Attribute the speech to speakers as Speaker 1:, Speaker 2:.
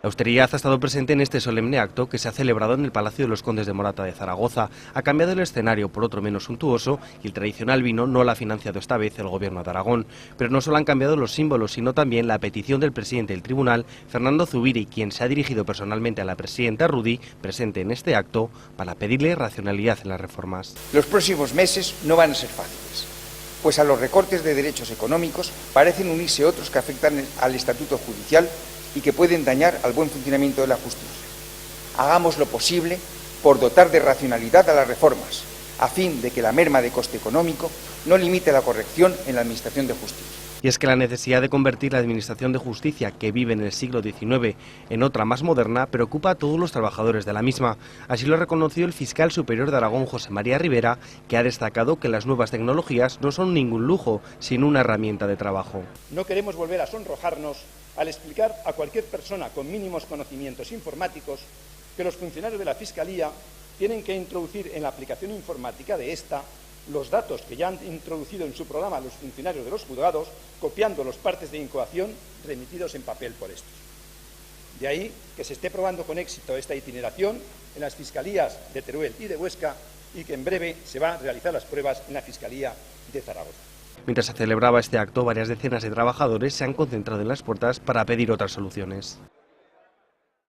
Speaker 1: La austeridad ha estado presente en este solemne acto que se ha celebrado en el Palacio de los Condes de Morata de Zaragoza. Ha cambiado el escenario por otro menos suntuoso y el tradicional vino no lo ha financiado esta vez el Gobierno de Aragón. Pero no solo han cambiado los símbolos, sino también la petición del presidente del tribunal, Fernando Zubiri, quien se ha dirigido personalmente a la presidenta Rudi, presente en este acto, para pedirle racionalidad en las reformas.
Speaker 2: Los próximos meses no van a ser fáciles, pues a los recortes de derechos económicos parecen unirse otros que afectan al estatuto judicial y que pueden dañar al buen funcionamiento de la justicia. Hagamos lo posible por dotar de racionalidad a las reformas, a fin de que la merma de coste económico no limite la corrección en la Administración de Justicia.
Speaker 1: Y es que la necesidad de convertir la Administración de Justicia, que vive en el siglo XIX, en otra más moderna, preocupa a todos los trabajadores de la misma. Así lo ha reconocido el fiscal superior de Aragón, José María Rivera, que ha destacado que las nuevas tecnologías no son ningún lujo, sino una herramienta de trabajo.
Speaker 3: No queremos volver a sonrojarnos al explicar a cualquier persona con mínimos conocimientos informáticos que los funcionarios de la Fiscalía tienen que introducir en la aplicación informática de esta los datos que ya han introducido en su programa los funcionarios de los juzgados, copiando los partes de incoación remitidos en papel por estos. De ahí que se esté probando con éxito esta itineración en las Fiscalías de Teruel y de Huesca y que en breve se van a realizar las pruebas en la Fiscalía de Zaragoza.
Speaker 1: Mientras se celebraba este acto, varias decenas de trabajadores se han concentrado en las puertas para pedir otras soluciones.